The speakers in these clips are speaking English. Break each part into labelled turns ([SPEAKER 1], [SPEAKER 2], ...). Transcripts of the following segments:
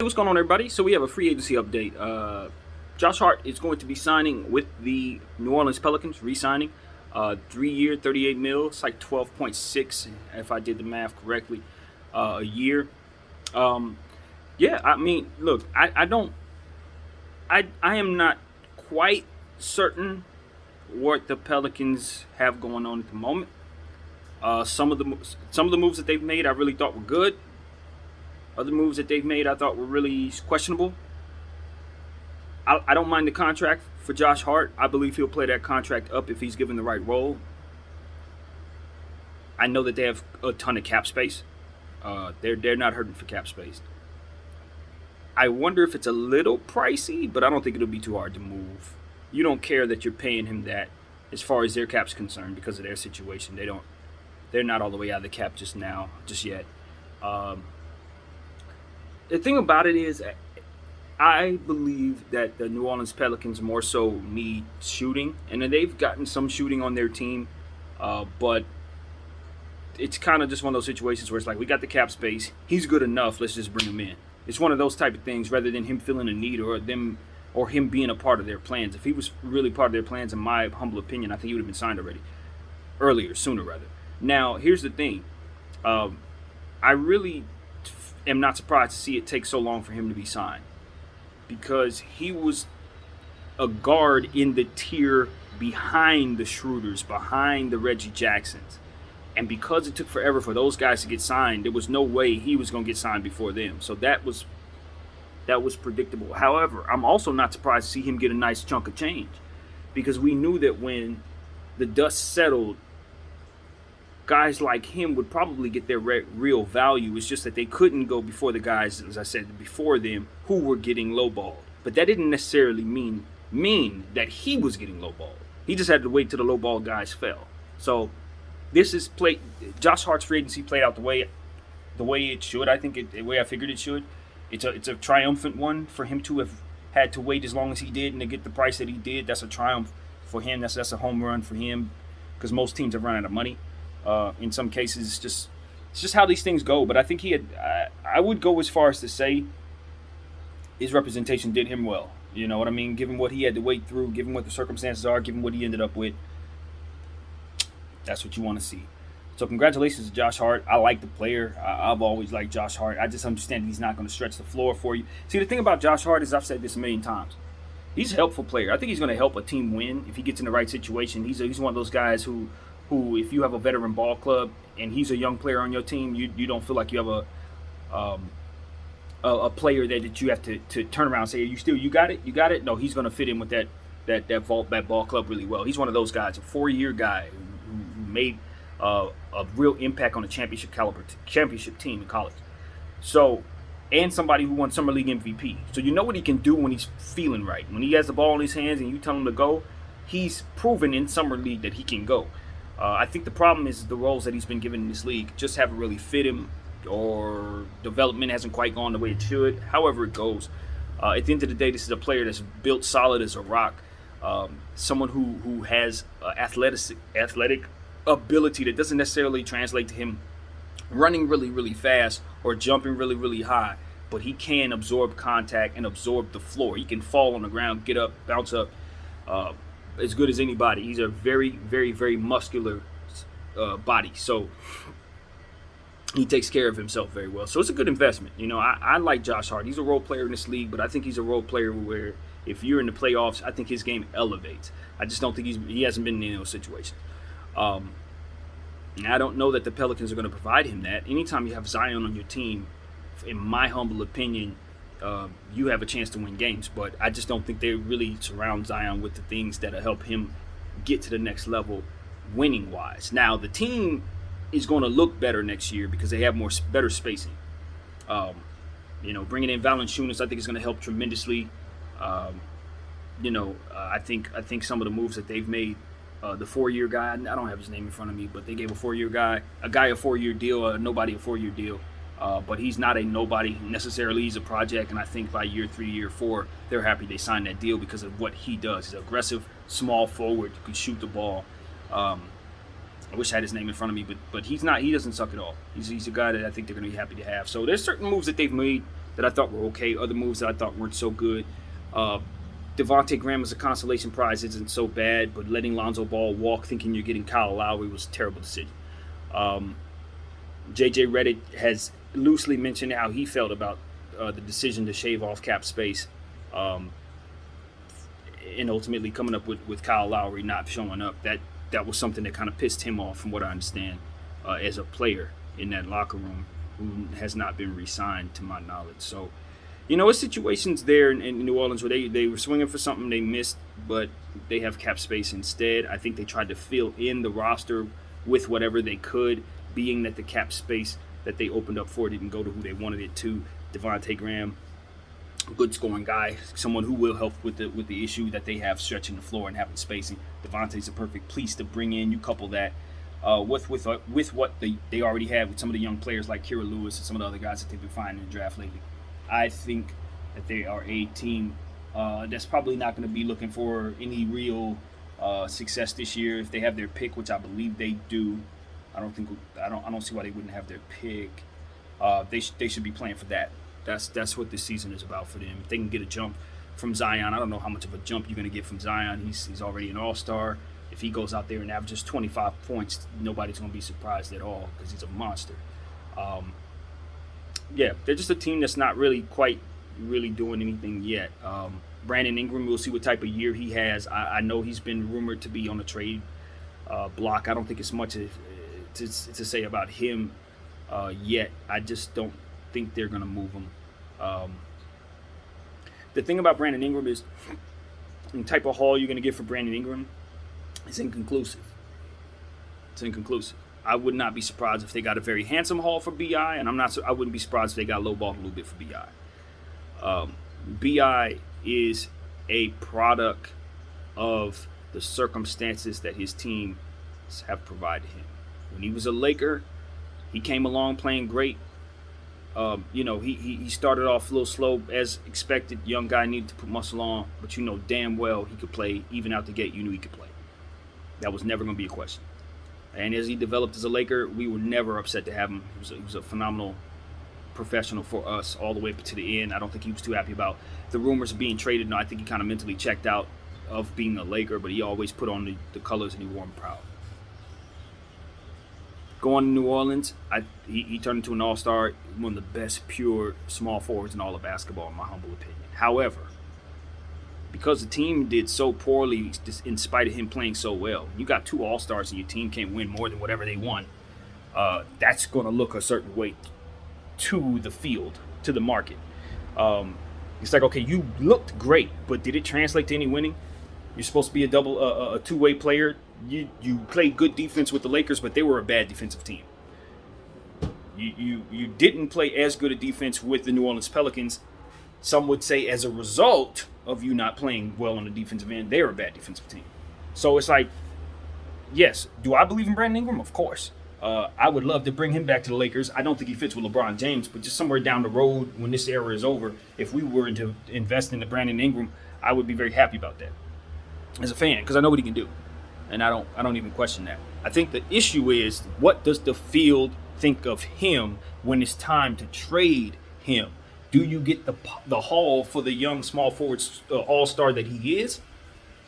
[SPEAKER 1] Hey, what's going on, everybody? So we have a free agency update. Josh Hart is going to be signing with the New Orleans Pelicans, re-signing. 3 year, 38 mil. It's like 12.6, if I did the math correctly, a year. Um, yeah, I mean, look, I don't, I am not quite certain what the Pelicans have going on at the moment. Some of the moves that they've made, I really thought were good. Other moves that they've made, I thought were really questionable. I don't mind the contract for Josh Hart. I believe he'll play that contract up if he's given the right role. I know that they have a ton of cap space. They're not hurting for cap space. I wonder if it's a little pricey, but I don't think it'll be too hard to move. You don't care that you're paying him that, as far as their cap's concerned, because of their situation. They're not all the way out of the cap just yet. Um, the thing about it is, I believe that the New Orleans Pelicans more so need shooting, and then they've gotten some shooting on their team, but it's kind of just one of those situations where it's like, we got the cap space, he's good enough, let's just bring him in. It's one of those type of things, rather than him feeling a need or him being a part of their plans. If he was really part of their plans, in my humble opinion, I think he would have been signed already, sooner rather. Now, here's the thing, I really am not surprised to see it take so long for him to be signed, because he was a guard in the tier behind the Schroeders, behind the Reggie Jacksons. And because it took forever for those guys to get signed, there was no way he was going to get signed before them. So that was predictable. However, I'm also not surprised to see him get a nice chunk of change, because we knew that when the dust settled, guys like him would probably get their real value. It's just that they couldn't go before the guys, as I said, before them, who were getting lowballed. But that didn't necessarily mean that he was getting lowballed. He just had to wait till the lowball guys fell. So this is play. Josh Hart's free agency played out the way it should. I think the way I figured it should. It's a triumphant one for him to have had to wait as long as he did and to get the price that he did. That's a triumph for him. That's a home run for him, because most teams have run out of money. In some cases, it's just how these things go. But I think I would go as far as to say his representation did him well. You know what I mean? Given what he had to wait through, given what the circumstances are, given what he ended up with, that's what you want to see. So congratulations to Josh Hart. I like the player. I've always liked Josh Hart. I just understand he's not going to stretch the floor for you. See, the thing about Josh Hart is, I've said this a million times, he's a helpful player. I think he's going to help a team win if he gets in the right situation. He's one of those guys who if you have a veteran ball club and he's a young player on your team, you don't feel like you have a player that you have to turn around and say, you got it. No, he's going to fit in with that ball club really well. He's one of those guys, a 4-year guy who made a real impact on a championship team in college. So, and somebody who won Summer League MVP. So you know what he can do when he's feeling right. When he has the ball in his hands and you tell him to go, he's proven in Summer League that he can go. I think the problem is the roles that he's been given in this league just haven't really fit him, or development hasn't quite gone the way it should. However it goes, at the end of the day, this is a player that's built solid as a rock. Someone who has athletic ability that doesn't necessarily translate to him running really, really fast or jumping really, really high, but he can absorb contact and absorb the floor. He can fall on the ground, get up, bounce up, as good as anybody. He's a very, very, very muscular body, so he takes care of himself very well. So it's a good investment. You know, I like Josh Hart. He's a role player in this league, but I think he's a role player where if you're in the playoffs, I think his game elevates. I just don't think he hasn't been in those situations. I don't know that the Pelicans are going to provide him that. Anytime you have Zion on your team, in my humble opinion, you have a chance to win games. But I just don't think they really surround Zion with the things that'll help him get to the next level winning-wise. Now, the team is going to look better next year because they have better spacing. Bringing in Valanciunas, I think is going to help tremendously. I think some of the moves that they've made, the 4-year guy, I don't have his name in front of me, but they gave a 4-year guy a 4-year deal, a nobody a 4-year deal. But he's not a nobody necessarily. He's a project, and I think by year 3, year 4, they're happy they signed that deal because of what he does. He's an aggressive, small forward who can shoot the ball. I wish I had his name in front of me, but he's not. He doesn't suck at all. He's a guy that I think they're going to be happy to have. So there's certain moves that they've made that I thought were okay, other moves that I thought weren't so good. Uh, Devontae Graham as a consolation prize isn't so bad, but letting Lonzo Ball walk thinking you're getting Kyle Lowry was a terrible decision. Um, JJ Redick has loosely mentioned how he felt about the decision to shave off cap space, um, and ultimately coming up with Kyle Lowry not showing up. That was something that kind of pissed him off, from what I understand, as a player in that locker room who has not been re-signed to my knowledge. So, it's situations there in New Orleans where they were swinging for something they missed, but they have cap space instead. I think they tried to fill in the roster with whatever they could, being that the cap space that they opened up for didn't go to who they wanted it to. Devontae Graham, good scoring guy, someone who will help with the issue that they have stretching the floor and having spacing. Devontae's a perfect piece to bring in. You couple that with what they already have with some of the young players like Kira Lewis and some of the other guys that they've been finding in the draft lately. I think that they are a team that's probably not going to be looking for any real success this year if they have their pick, which I believe they do. I don't see why they wouldn't have their pick. They should be playing for that. That's what this season is about for them. If they can get a jump from Zion, I don't know how much of a jump you're going to get from Zion. He's already an all-star. If he goes out there and averages 25 points, nobody's going to be surprised at all because he's a monster. They're just a team that's not really quite really doing anything yet. Brandon Ingram, we'll see what type of year he has. I know he's been rumored to be on the trade block. I don't think it's much to say about him yet. I just don't think they're going to move him. The thing about Brandon Ingram is the type of haul you're going to get for Brandon Ingram is inconclusive. It's inconclusive. I would not be surprised if they got a very handsome haul for BI, and I wouldn't be surprised if they got lowballed a little bit for BI. BI is a product of the circumstances that his team have provided him. When he was a Laker, he came along playing great. He started off a little slow as expected. Young guy needed to put muscle on, but you know damn well he could play. Even out the gate, you knew he could play. That was never going to be a question. And as he developed as a Laker, we were never upset to have him. He was a phenomenal professional for us all the way up to the end. I don't think he was too happy about the rumors of being traded. No, I think he kind of mentally checked out of being a Laker, but he always put on the colors and he wore them proud. Going to New Orleans, he turned into an all-star, one of the best pure small forwards in all of basketball, in my humble opinion. However, because the team did so poorly in spite of him playing so well, you got two all-stars and your team can't win more than whatever they won, that's going to look a certain way to the field, to the market. It's like, okay, you looked great, but did it translate to any winning? You're supposed to be a two-way player. You played good defense with the Lakers, but they were a bad defensive team. You didn't play as good a defense with the New Orleans Pelicans. Some would say as a result of you not playing well on the defensive end, they're a bad defensive team. So it's like, yes, do I believe in Brandon Ingram? Of course. I would love to bring him back to the Lakers. I don't think he fits with LeBron James, but just somewhere down the road when this era is over, if we were to invest in the Brandon Ingram, I would be very happy about that as a fan because I know what he can do. And I don't even question that. I think the issue is, what does the field think of him when it's time to trade him? Do you get the haul for the young small forward all-star that he is?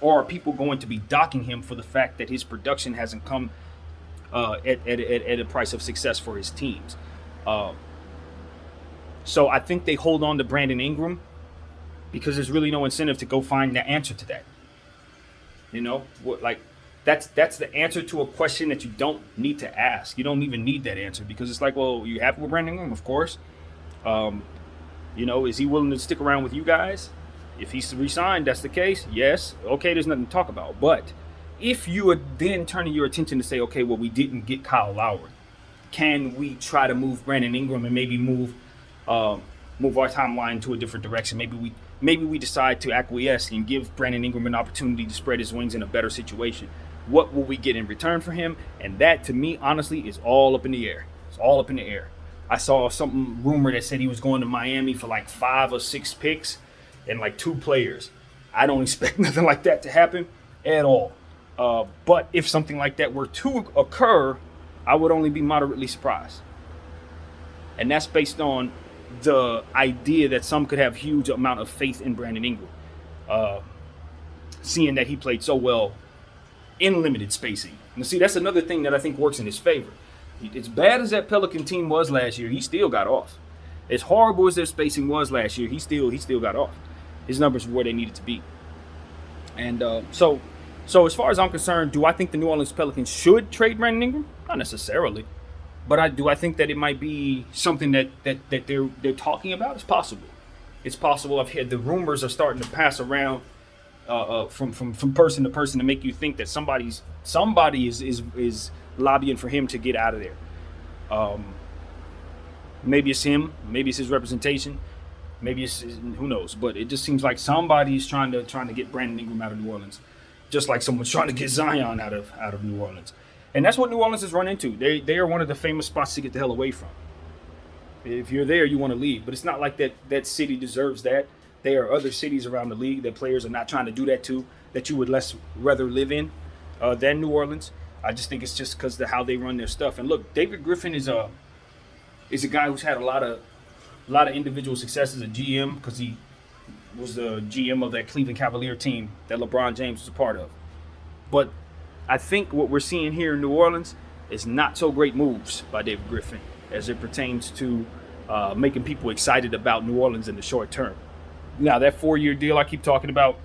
[SPEAKER 1] Or are people going to be docking him for the fact that his production hasn't come at a price of success for his teams? So I think they hold on to Brandon Ingram because there's really no incentive to go find the answer to that. That's the answer to a question that you don't need to ask. You don't even need that answer because it's like, well, you happy with Brandon Ingram? Of course. Is he willing to stick around with you guys? If he's re-signed, that's the case. Yes. Okay, there's nothing to talk about. But if you are then turning your attention to say, okay, well, we didn't get Kyle Lowry, can we try to move Brandon Ingram and maybe move our timeline to a different direction? Maybe we decide to acquiesce and give Brandon Ingram an opportunity to spread his wings in a better situation. What will we get in return for him? And that, to me, honestly, is all up in the air. It's all up in the air. I saw something rumor that said he was going to Miami for like 5 or 6 picks and like 2 players. I don't expect nothing like that to happen at all. But if something like that were to occur, I would only be moderately surprised. And that's based on the idea that some could have huge amount of faith in Brandon Ingram, uh, seeing that he played so well in limited spacing. And see, that's another thing that I think works in his favor. As bad as that Pelican team was last year, he still got off. As horrible as their spacing was last year, he still got off. His numbers were where they needed to be. And so as far as I'm concerned, do I think the New Orleans Pelicans should trade Brandon Ingram? Not necessarily. But I think that it might be something that they're talking about. It's possible. It's possible. I've had the rumors are starting to pass around from person to person to make you think that somebody is lobbying for him to get out of there. Maybe it's him. Maybe it's his representation. Maybe it's who knows. But it just seems like somebody's trying to get Brandon Ingram out of New Orleans, just like someone's trying to get Zion out of New Orleans. And that's what New Orleans has run into. They are one of the famous spots to get the hell away from. If you're there, you want to leave. But it's not like that city deserves that. There are other cities around the league that players are not trying to do that to, that you would rather live in than New Orleans. I just think it's just because of how they run their stuff. And look, David Griffin is a guy who's had a lot of individual success as a GM because he was the GM of that Cleveland Cavalier team that LeBron James was a part of. But I think what we're seeing here in New Orleans is not so great moves by David Griffin as it pertains to making people excited about New Orleans in the short term. Now, that 4-year deal I keep talking about,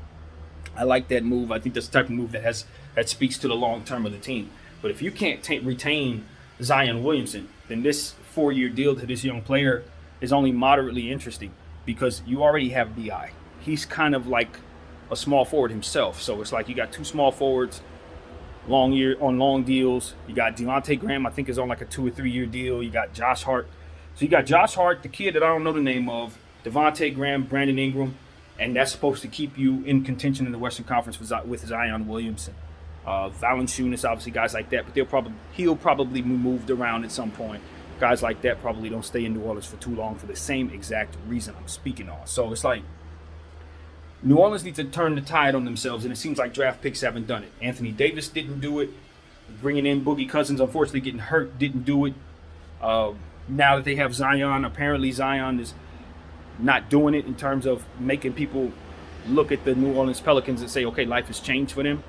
[SPEAKER 1] I like that move. I think that's the type of move that speaks to the long term of the team. But if you can't retain Zion Williamson, then this 4-year deal to this young player is only moderately interesting because you already have B.I. He's kind of like a small forward himself. So it's like you got two small forwards on long deals. You got Devontae Graham, I think, is on like a 2 or 3 year deal. You got Josh Hart. So you got Josh Hart, the kid that I don't know the name of, Devontae Graham, Brandon Ingram, and that's supposed to keep you in contention in the Western Conference with Zion Williamson. Valanciunas, obviously guys like that, but he'll probably be moved around at some point. Guys like that probably don't stay in New Orleans for too long for the same exact reason I'm speaking on. So it's like New Orleans needs to turn the tide on themselves, and it seems like draft picks haven't done it. Anthony Davis didn't do it. Bringing in Boogie Cousins, unfortunately getting hurt, didn't do it. Now that they have Zion, apparently Zion is not doing it in terms of making people look at the New Orleans Pelicans and say, okay, life has changed for them.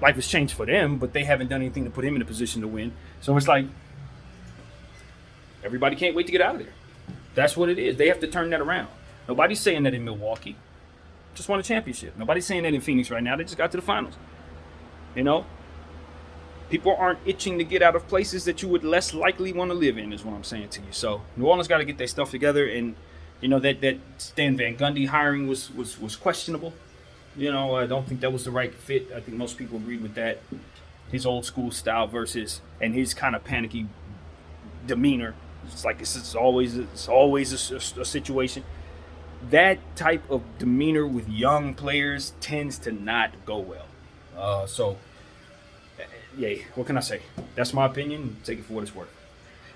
[SPEAKER 1] Life has changed for them, but they haven't done anything to put him in a position to win. So it's like everybody can't wait to get out of there. That's what it is. They have to turn that around. Nobody's saying that in Milwaukee. Just won a championship. Nobody's saying that in Phoenix right now. They just got to the finals. You know? People aren't itching to get out of places that you would less likely want to live in, is what I'm saying to you. So New Orleans got to get their stuff together. And, you know, that Stan Van Gundy hiring was questionable. You know, I don't think that was the right fit. I think most people agreed with that. His old school style versus, and his kind of panicky demeanor. It's like it's always a situation. That type of demeanor with young players tends to not go well. So, yeah, what can I say? That's my opinion. Take it for what it's worth.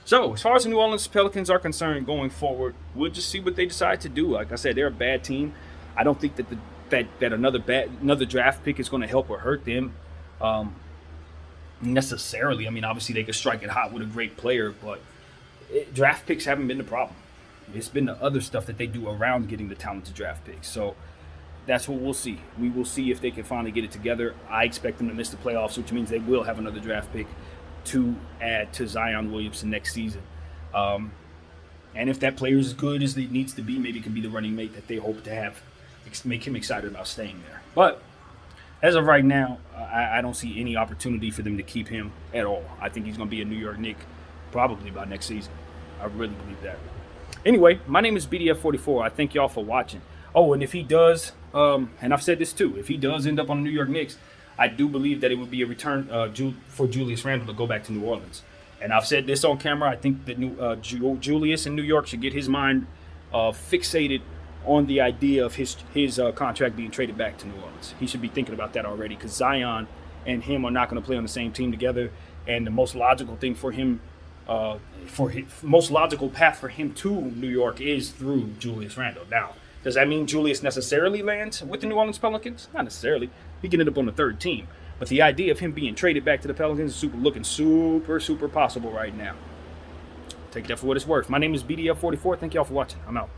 [SPEAKER 1] So, as far as the New Orleans Pelicans are concerned going forward, we'll just see what they decide to do. Like I said, they're a bad team. I don't think that another draft pick is going to help or hurt them necessarily. I mean, obviously they could strike it hot with a great player, but draft picks haven't been the problem. It's been the other stuff that they do around getting the talented draft picks. So that's what we'll see. We will see if they can finally get it together. I expect them to miss the playoffs, which means they will have another draft pick to add to Zion Williamson next season. And if that player is as good as it needs to be, maybe it can be the running mate that they hope to have, make him excited about staying there. But as of right now, I don't see any opportunity for them to keep him at all. I think he's going to be a New York Knick probably by next season. I really believe that. Anyway, my name is BDF44. I thank y'all for watching. Oh, and if he does, and I've said this too, if he does end up on the New York Knicks, I do believe that it would be a return for Julius Randle to go back to New Orleans. And I've said this on camera. I think that Julius in New York should get his mind fixated on the idea of his contract being traded back to New Orleans. He should be thinking about that already because Zion and him are not going to play on the same team together. And the most logical thing for him, most logical path for him to New York is through Julius Randle. Now, does that mean Julius necessarily lands with the New Orleans Pelicans? Not necessarily. He can end up on the third team. But the idea of him being traded back to the Pelicans is looking super possible right now. Take that for what it's worth. My name is BDF44. Thank y'all for watching. I'm out.